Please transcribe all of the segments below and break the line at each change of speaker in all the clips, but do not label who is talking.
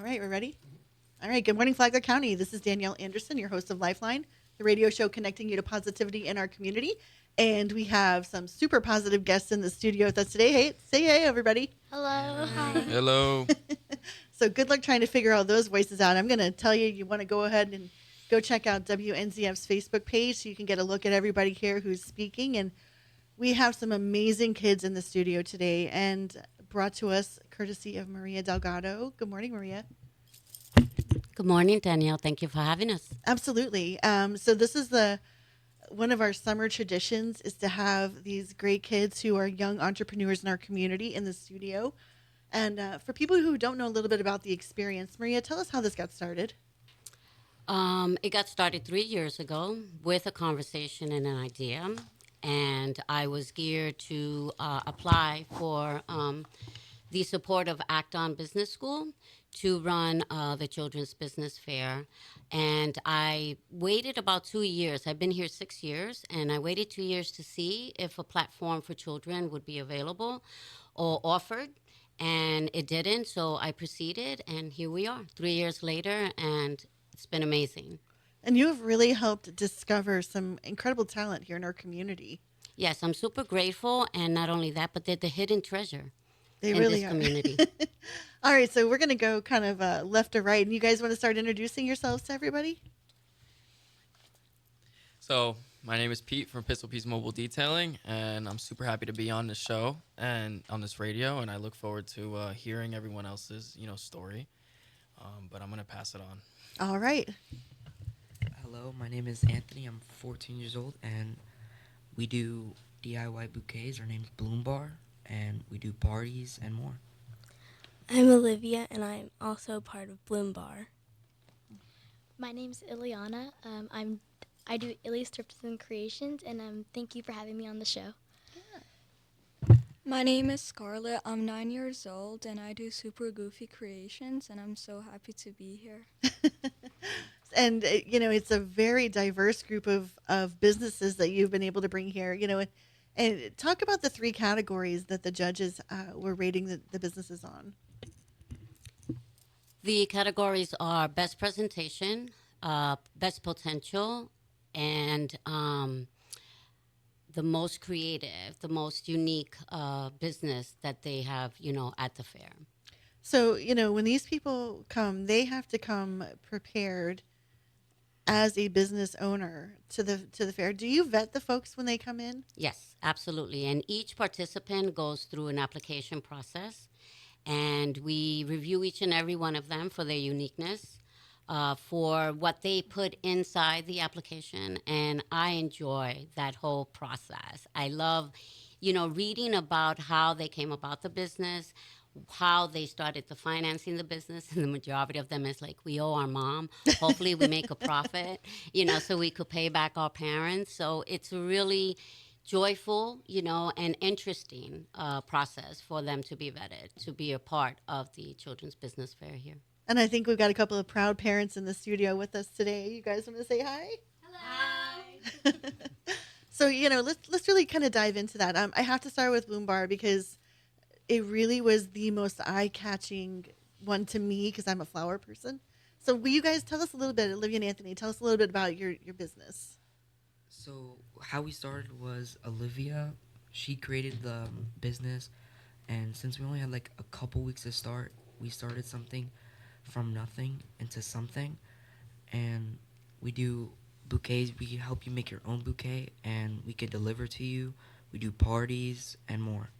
right, we're ready? All right, good morning, Flagler County. This is Danielle Anderson, your host of Lifeline, the radio show connecting you to positivity in our community. And we have some super positive guests in the studio with us today. Hey, say hey, everybody.
Hello.
Hi.
Hi.
Hello.
So good luck trying to figure all those voices out. I'm going to tell you, you want to go ahead and go check out WNZF's Facebook page so you can get a look at everybody here who's speaking. And we have some amazing kids in the studio today and brought to us courtesy of Maria Delgado. Good morning, Maria.
Good morning, Danielle. Thank you for having us.
Absolutely. So this is the one of our summer traditions is to have these great kids who are young entrepreneurs in our community in the studio. And for people who don't know a little bit about the experience, Maria, tell us how this got started.
It got started 3 years ago with a conversation and an idea, and I was geared to apply for the support of Act On Business School to run the Children's Business Fair. And I waited about 2 years. I've been here 6 years, and I waited 2 years to see if a platform for children would be available or offered. And it didn't, so I proceeded, and here we are 3 years later, and it's been amazing.
And you have really helped discover some incredible talent here in our community.
Yes, I'm super grateful, and not only that, but they're the hidden treasure
They
in
really
this
are.
community.
All right, so we're going to go kind of left to right. And you guys want to start introducing yourselves to everybody?
So, my name is Pete from Pistol Piece Mobile Detailing, and I'm super happy to be on this show and on this radio, and I look forward to hearing everyone else's, story. But I'm going to pass it on.
All right.
Hello, my name is Anthony. I'm 14 years old, and we do DIY bouquets. Our name's Bloom Bar, and we do parties and more.
I'm Olivia, and I'm also part of Bloom Bar.
My name's Ileana. I do Illy Strips and Creations, and thank you for having me on the show.
My name is Scarlett. I'm 9 years old, and I do Super Goofy Creations, and I'm so happy to be here.
And, it's a very diverse group of businesses that you've been able to bring here, and talk about the three categories that the judges were rating the businesses on.
The categories are best presentation, best potential, and the most creative, the most unique business that they have, at the fair.
So, when these people come, they have to come prepared as a business owner to the fair. Do you vet the folks when they come in?
Yes, absolutely. And each participant goes through an application process, and we review each and every one of them for their uniqueness, for what they put inside the application. And I enjoy that whole process. I love, reading about how they came about the business, how they started the financing the business, and the majority of them is like, we owe our mom. Hopefully we make a profit, so we could pay back our parents. So it's a really joyful, and interesting process for them to be vetted, to be a part of the Children's Business Fair here.
And I think we've got a couple of proud parents in the studio with us today. You guys want to say hi?
Hi.
So, let's really kind of dive into that. I have to start with Bloom Bar because it really was the most eye-catching one to me because I'm a flower person. So will you guys tell us a little bit, Olivia and Anthony, tell us a little bit about your business.
So how we started was Olivia. She created the business, and since we only had like a couple weeks to start, we started something from nothing into something. And we do bouquets. We help you make your own bouquet, and we could deliver to you. We do parties and more.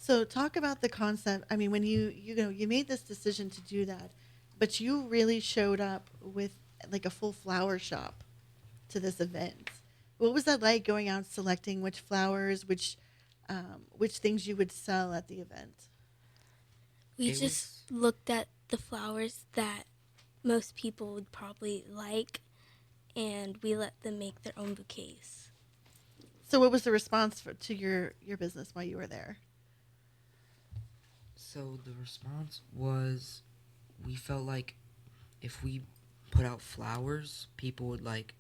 So talk about the concept. I mean, when you made this decision to do that, but you really showed up with like a full flower shop to this event. What was that like going out selecting which flowers, which things you would sell at the event?
We
It
just looked at the flowers that most people would probably like, and we let them make their own bouquets.
So what was the response to your business while you were there?
So the response was, we felt like if we put out flowers, people would like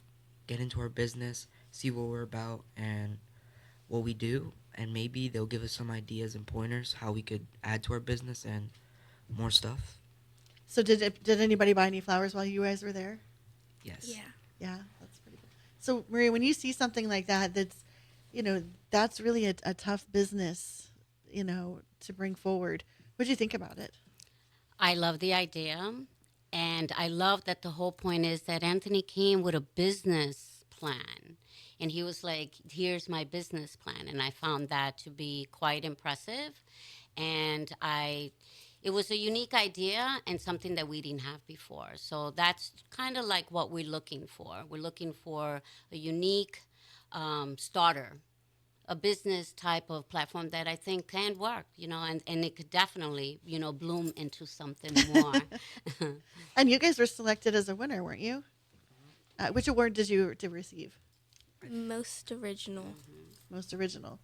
get into our business, see what we're about and what we do, and maybe they'll give us some ideas and pointers how we could add to our business and more stuff.
So did anybody buy any flowers while you guys were there?
Yes.
Yeah.
Yeah, that's pretty cool. So Maria, when you see something like that, that's really a tough business, to bring forward. What do you think about it?
I love the idea. And I love that the whole point is that Anthony came with a business plan. And he was like, here's my business plan. And I found that to be quite impressive. And it was a unique idea and something that we didn't have before. So that's kind of like what we're looking for. We're looking for a unique starter, a business type of platform that I think can work, and it could definitely, bloom into something more.
And you guys were selected as a winner, weren't you? Which award did you receive?
Most original.
Most original.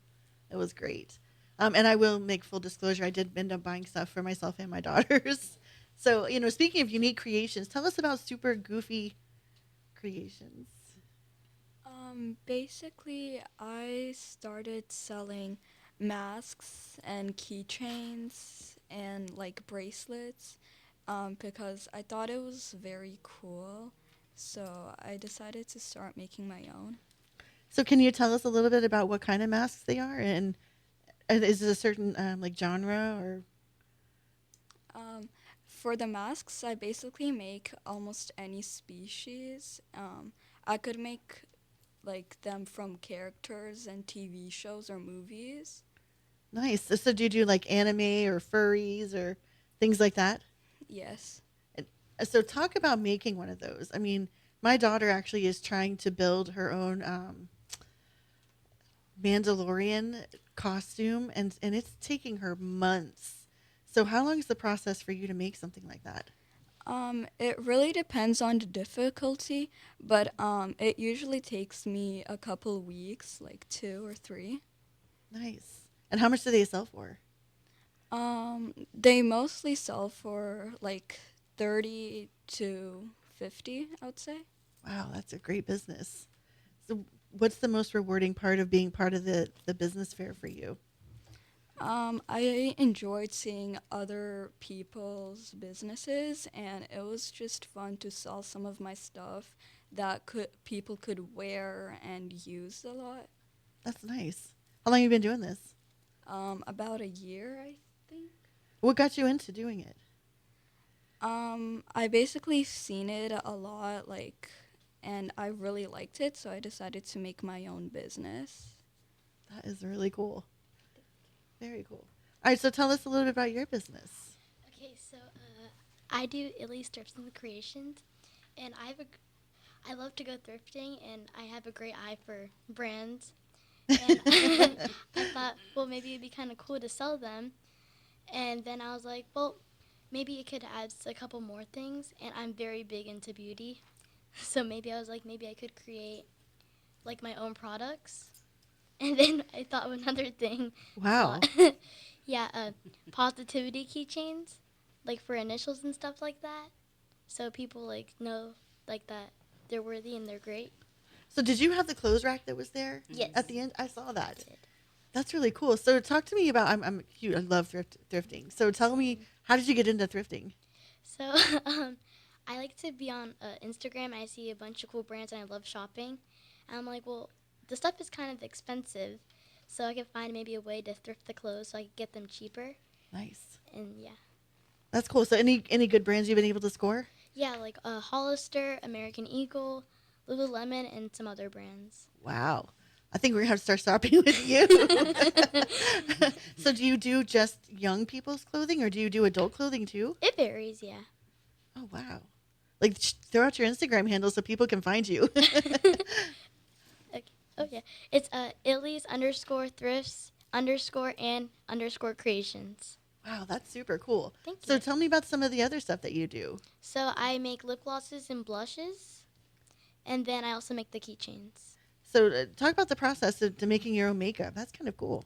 It was great. And I will make full disclosure, I did end up buying stuff for myself and my daughters. So, speaking of unique creations, tell us about Super Goofy Creations.
Basically, I started selling masks and keychains and like bracelets because I thought it was very cool. So I decided to start making my own.
So can you tell us a little bit about what kind of masks they are? And is it a certain like genre or?
For the masks, I basically make almost any species. I could make like them from characters and TV shows or movies.
Nice. So do you do like anime or furries or things like that?
Yes.
And so talk about making one of those. I mean, my daughter actually is trying to build her own Mandalorian costume, and it's taking her months. So how long is the process for you to make something like that?
It really depends on the difficulty, but it usually takes me a couple weeks, like 2 or 3.
Nice. And how much do they sell for?
They mostly sell for like 30 to 50, I would say.
Wow, that's a great business. So what's the most rewarding part of being part of the business fair for you?
I enjoyed seeing other people's businesses, and it was just fun to sell some of my stuff that people could wear and use a lot.
That's nice. How long have you been doing this?
About a year, I think.
What got you into doing it?
I basically seen it a lot, and I really liked it, so I decided to make my own business.
That is really cool. Very cool. All right, so tell us a little bit about your business.
Okay, so I do Illy's Thrifts and Creations, and I love to go thrifting, and I have a great eye for brands. And I thought, well, maybe it'd be kind of cool to sell them. And then I was like, well, maybe it could add a couple more things. And I'm very big into beauty, so maybe I was like, maybe I could create like my own products. And then I thought of another thing.
Wow.
Yeah, positivity keychains, like for initials and stuff like that. So people like know like that they're worthy and they're great.
So did you have the clothes rack that was there?
Yes.
At the end, I saw that.
I did.
That's really cool. So talk to me about I'm cute. I love thrifting. So tell me, how did you get into thrifting?
So I like to be on Instagram. I see a bunch of cool brands and I love shopping. And I'm like, well, the stuff is kind of expensive, so I could find maybe a way to thrift the clothes so I could get them cheaper.
Nice.
And yeah.
That's cool. So any good brands you've been able to score?
Yeah, like Hollister, American Eagle, Lululemon, and some other brands.
Wow. I think we're going to have to start shopping with you. So do you do just young people's clothing or do you do adult clothing too?
It varies, yeah.
Oh, wow. Like throw out your Instagram handle so people can find you.
Okay. Oh, yeah. It's Illy's _thrifts _ creations.
Wow, that's super cool.
Thank
So
you.
tell me about some of the other stuff that you do.
So I make lip glosses and blushes, and then I also make the keychains.
So talk about the process to making your own makeup. That's kind of cool.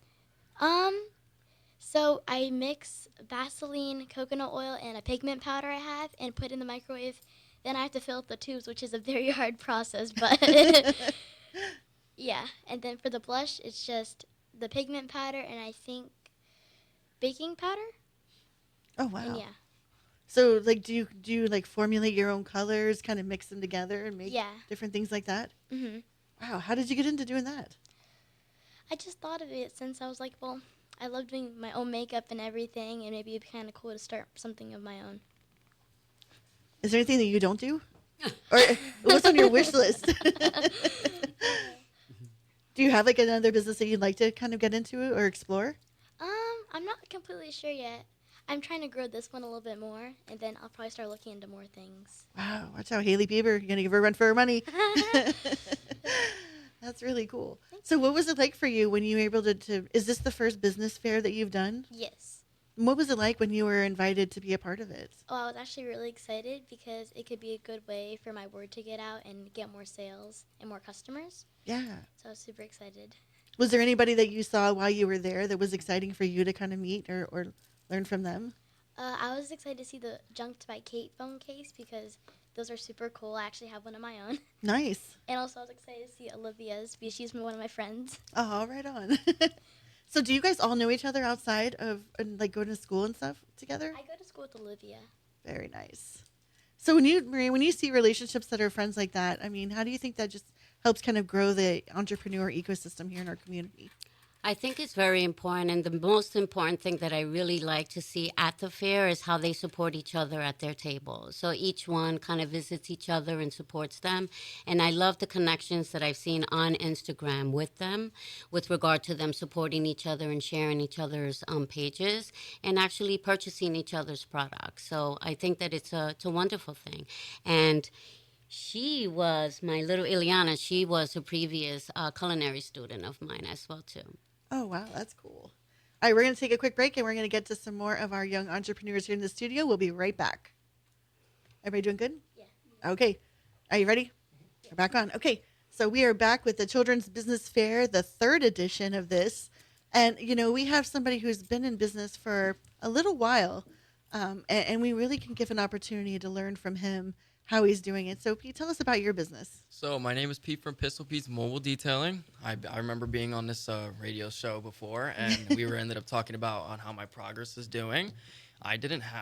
So I mix Vaseline, coconut oil, and a pigment powder I have, and put in the microwave. Then I have to fill up the tubes, which is a very hard process, but yeah. And then for the blush, it's just the pigment powder and I think baking powder.
Oh, wow.
And yeah.
So like, do you like formulate your own colors, kind of mix them together and make
Yeah.
different things like that?
Mhm.
Wow, how did you get into doing that?
I just thought of it since I was like, well, I love doing my own makeup and everything, and maybe it'd be kind of cool to start something of my own.
Is there anything that you don't do, or what's on your wish list? Do you have like another business that you'd like to kind of get into or explore?
I'm not completely sure yet. I'm trying to grow this one a little bit more, and then I'll probably start looking into more things.
Wow, watch out, Haley Bieber. You're gonna give her a run for her money. That's really cool. So, what was it like for you when you were able to? Is this the first business fair that you've done?
Yes.
And what was it like when you were invited to be a part of it?
Oh, I was actually really excited because it could be a good way for my word to get out and get more sales and more customers.
Yeah.
So I was super excited.
Was there anybody that you saw while you were there that was exciting for you to kind of meet or learn from them?
I was excited to see the Junked by Kate phone case because those are super cool. I actually have one of my own.
Nice.
And also I was excited to see Olivia's because she's one of my friends.
Oh, right on. So, do you guys all know each other outside of and, like going to school and stuff together?
I go to school with Olivia.
Very nice. So, when you see relationships that are friends like that, I mean, how do you think that just helps kind of grow the entrepreneur ecosystem here in our community?
I think it's very important, and the most important thing that I really like to see at the fair is how they support each other at their table. So each one kind of visits each other and supports them, and I love the connections that I've seen on Instagram with them, with regard to them supporting each other and sharing each other's pages, and actually purchasing each other's products. So I think that it's a wonderful thing, and she was my little Ileana. She was a previous culinary student of mine as well too.
Oh, wow, that's cool. All right, we're going to take a quick break and we're going to get to some more of our young entrepreneurs here in the studio. We'll be right back. Everybody doing good?
Yeah.
Okay. Are you ready? We're back on. Okay. So we are back with the Children's Business Fair, the third edition of this. And, we have somebody who's been in business for a little while, and we really can give an opportunity to learn from him how he's doing it. So, Pete, tell us about your business.
So my name is Pete from Pistol Pete's Mobile Detailing. I remember being on this radio show before, and we ended up talking about on how my progress is doing. I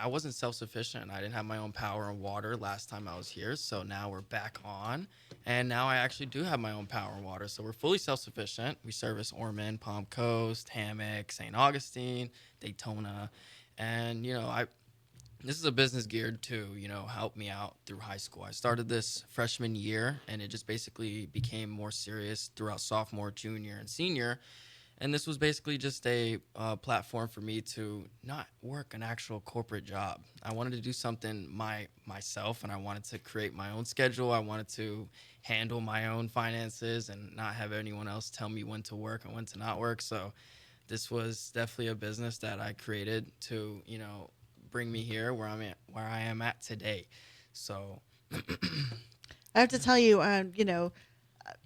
wasn't self-sufficient. I didn't have my own power and water last time I was here, so now we're back on, and now I actually do have my own power and water, so we're fully self-sufficient. We service Ormond, Palm Coast, Hammock, St. Augustine, Daytona, and this is a business geared to, help me out through high school. I started this freshman year, and it just basically became more serious throughout sophomore, junior, and senior. And this was basically just a platform for me to not work an actual corporate job. I wanted to do something myself, and I wanted to create my own schedule. I wanted to handle my own finances and not have anyone else tell me when to work and when to not work. So this was definitely a business that I created to, bring me here where I am at today. So
I have to tell you, I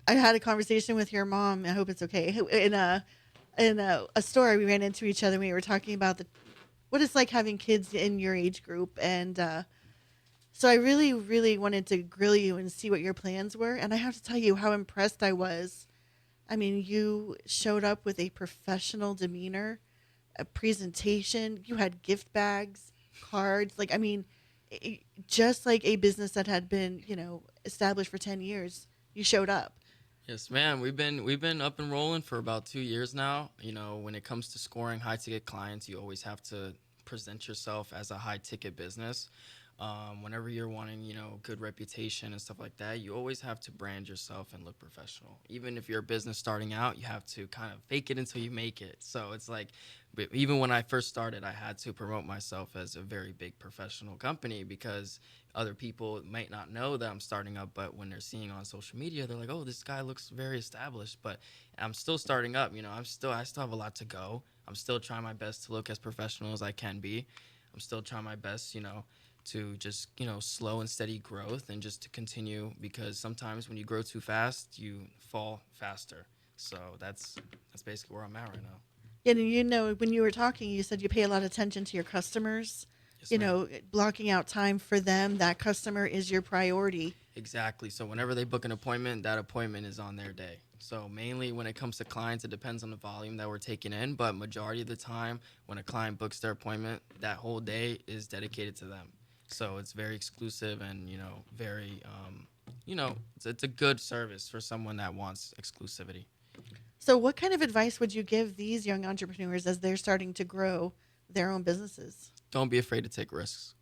had a conversation with your mom. I hope it's okay. In a store, we ran into each other. We were talking about what it's like having kids in your age group, and so I really, really wanted to grill you and see what your plans were. And I have to tell you how impressed I was. I mean, you showed up with a professional demeanor, a presentation. You had gift bags, cards. Like, I mean, just like a business that had been, established for 10 years, you showed up.
yes, ma'am. We've been up and rolling for about 2 years now. When it comes to scoring high ticket clients, you always have to present yourself as a high ticket business. Whenever you're wanting, good reputation and stuff like that, you always have to brand yourself and look professional. Even if you're a business starting out, you have to kind of fake it until you make it. So it's like, but even when I first started, I had to promote myself as a very big professional company because other people might not know that I'm starting up, but when they're seeing on social media, they're like, "Oh, this guy looks very established." But I'm still starting up. I still have a lot to go. I'm still trying my best to look as professional as I can be. I'm still trying my best, to just, slow and steady growth and just to continue because sometimes when you grow too fast, you fall faster. So that's basically where I'm at right now.
And when you were talking, you said you pay a lot of attention to your customers.
Yes, ma'am.
Blocking out time for them. That customer is your priority.
Exactly. So whenever they book an appointment, that appointment is on their day. So mainly when it comes to clients, it depends on the volume that we're taking in. But majority of the time, when a client books their appointment, that whole day is dedicated to them. So it's very exclusive and, very, it's a good service for someone that wants exclusivity.
So, what kind of advice would you give these young entrepreneurs as they're starting to grow their own businesses?
Don't be afraid to take risks.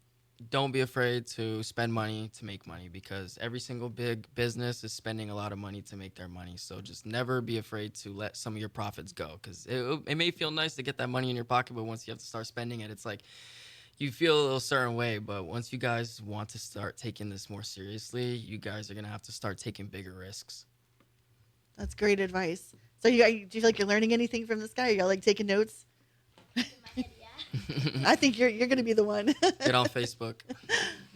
Don't be afraid to spend money to make money, because every single big business is spending a lot of money to make their money. So just never be afraid to let some of your profits go, because it may feel nice to get that money in your pocket, but once you have to start spending it, it's like you feel a certain way. But once you guys want to start taking this more seriously, you guys are going to have to start taking bigger risks.
That's great advice. So, do you feel like you're learning anything from this guy? Are y'all like taking notes?
In my head, yeah.
I think you're going to be the one.
Get on Facebook.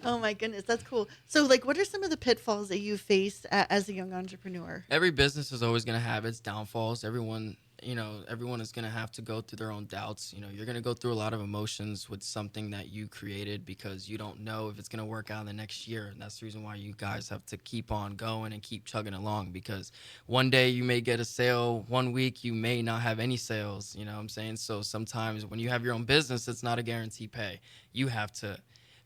Oh my goodness, that's cool. So, like, what are some of the pitfalls that you faced as a young entrepreneur?
Every business is always going to have its downfalls. Everyone is going to have to go through their own doubts. You're going to go through a lot of emotions with something that you created, because you don't know if it's going to work out in the next year. And that's the reason why you guys have to keep on going and keep chugging along, because one day you may get a sale, one week you may not have any sales. You know what I'm saying? So sometimes when you have your own business, it's not a guaranteed pay. You have to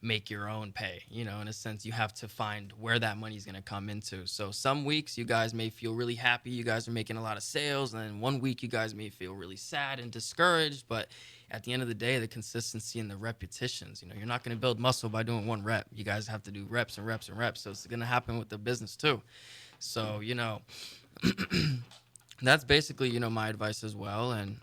make your own pay. In a sense, you have to find where that money is going to come into. So some weeks you guys may feel really happy, you guys are making a lot of sales, and then one week you guys may feel really sad and discouraged. But at the end of the day, the consistency and the repetitions, you're not going to build muscle by doing one rep. You guys have to do reps and reps and reps. So it's going to happen with the business too. So that's basically my advice as well. And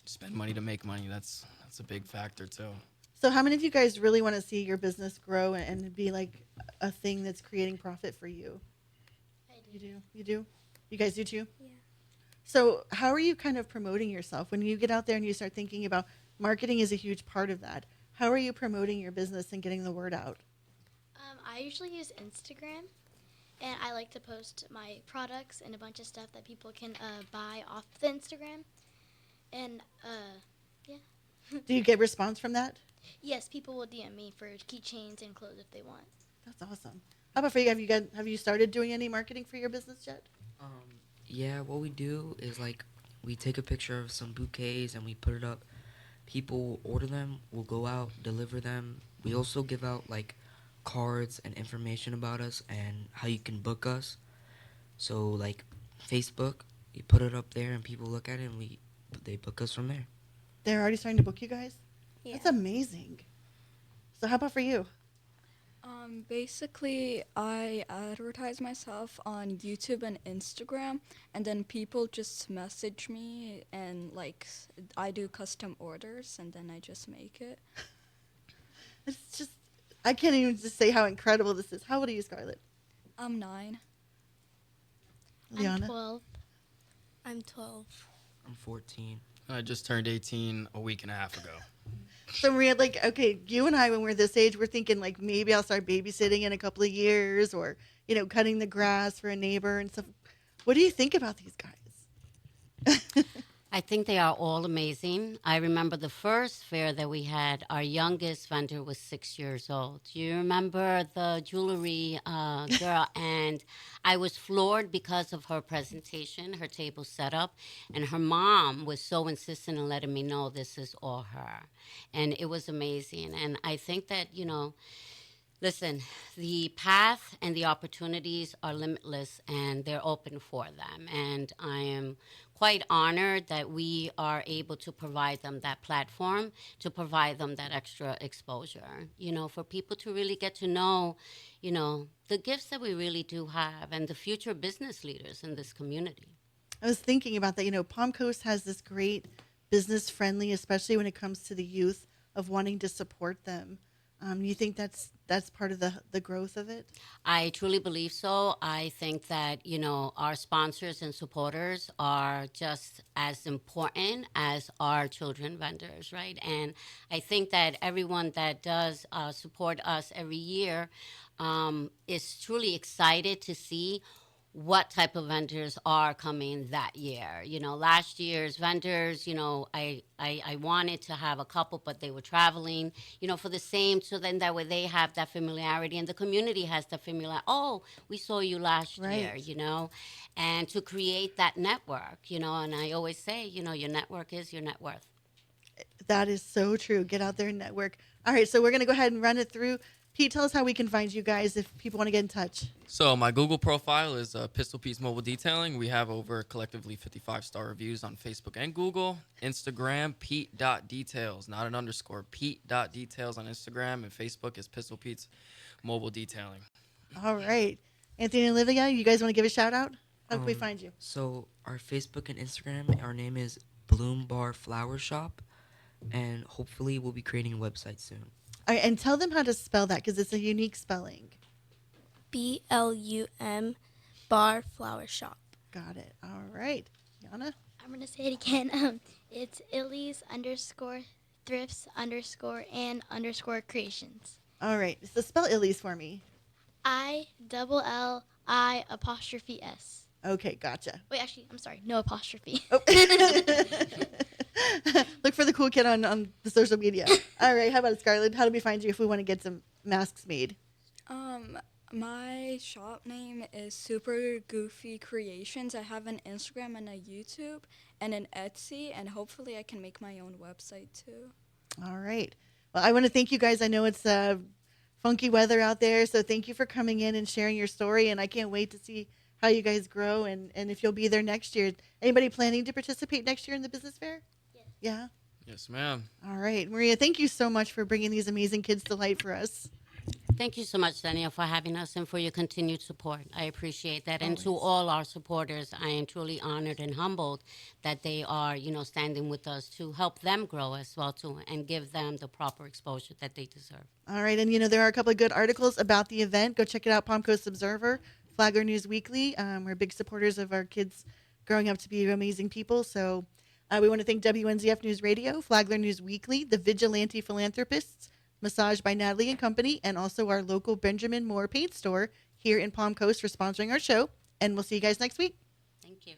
spend money to make money. That's a big factor too.
So, how many of you guys really want to see your business grow and be like a thing that's creating profit for you?
I
You
do.
do? You do? You guys do too?
Yeah.
So, how are you kind of promoting yourself when you get out there and you start thinking about marketing is a huge part of that? How are you promoting your business and getting the word out?
I usually use Instagram, and I like to post my products and a bunch of stuff that people can buy off the Instagram. And
Do you get response from that?
yes, people will DM me for keychains and clothes if they want.
That's awesome. How about for you? Have you started doing any marketing for your business yet?
Yeah, what we do is like we take a picture of some bouquets and we put it up. People order them, we'll go out, deliver them. We also give out like cards and information about us and how you can book us. So like Facebook, you put it up there and people look at it and they book us from there.
They're already starting to book you guys?
Yeah.
That's amazing. So, how about for you?
Basically, I advertise myself on YouTube and Instagram, and then people just message me, and I do custom orders, and then I just make it.
It's just, I can't even just say how incredible this is. How old are you, Scarlett?
I'm 9.
I'm
Liana?
12.
I'm 12.
I'm 14.
I just turned 18 a week and a half ago.
So Maria, like, okay, you and I, when we're this age, we're thinking like maybe I'll start babysitting in a couple of years, or cutting the grass for a neighbor and stuff. What do you think about these guys?
I think they are all amazing. I remember the first fair that we had, our youngest vendor was 6 years old. You remember the jewelry girl? And I was floored because of her presentation, her table setup. And her mom was so insistent in letting me know this is all her. And it was amazing. And I think that, listen, the path and the opportunities are limitless, and they're open for them. And I am quite honored that we are able to provide them that platform, to provide them that extra exposure, for people to really get to know, the gifts that we really do have and the future business leaders in this community.
I was thinking about that. Palm Coast has this great business friendly, especially when it comes to the youth, of wanting to support them. You think that's part of the growth of it?
I truly believe so. I think that, our sponsors and supporters are just as important as our children vendors, right? And I think that everyone that does support us every year is truly excited to see what type of vendors are coming that year. Last year's vendors, I wanted to have a couple, but they were traveling, for the same, so then that way they have that familiarity and the community has the familiarity. Oh, we saw you last year,
Right.
and to create that network, and I always say, your network is your net worth.
That is so true. Get out there and network. All right, so we're going to go ahead and run it through. Pete, tell us how we can find you guys if people want to get in touch.
So my Google profile is Pistol Piece Mobile Detailing. We have over collectively 55-star reviews on Facebook and Google. Instagram, Pete.details, not an underscore. Pete.details on Instagram, and Facebook is Pistol Pete's Mobile Detailing.
All right. Anthony and Olivia, you guys want to give a shout out? How can we find you?
So our Facebook and Instagram, our name is Bloom Bar Flower Shop, and hopefully we'll be creating a website soon.
All right, and tell them how to spell that because it's a unique spelling.
BLUM Bar Flower Shop.
Got it. All right. Yana?
I'm going to say it again. It's Illy's _thrifts_ creations.
All right. So spell Illy's for me.
ILLI''s.
Okay, gotcha.
Wait, actually, I'm sorry. No apostrophe.
Oh. Look for the cool kid on the social media. All right. How about Scarlett? How do we find you if we want to get some masks made?
My shop name is Super Goofy Creations. I have an Instagram and a YouTube and an Etsy, and hopefully I can make my own website too.
All right. Well, I want to thank you guys. I know it's funky weather out there, so thank you for coming in and sharing your story, and I can't wait to see how you guys grow and if you'll be there next year. Anybody planning to participate next year in the business fair?
Yes.
Yeah?
Yes, ma'am.
All right. Maria, thank you so much for bringing these amazing kids to light for us.
Thank you so much, Danielle, for having us and for your continued support. I appreciate that. And to
Always.
all our supporters, I am truly honored and humbled that they are, standing with us to help them grow as well, too, and give them the proper exposure that they deserve.
All right. And, there are a couple of good articles about the event. Go check it out, Palm Coast Observer, Flagler News Weekly. We're big supporters of our kids growing up to be amazing people. So we want to thank WNZF News Radio, Flagler News Weekly, the Vigilante Philanthropists, Massage by Natalie and Company, and also our local Benjamin Moore paint store here in Palm Coast for sponsoring our show. And we'll see you guys next week.
Thank you.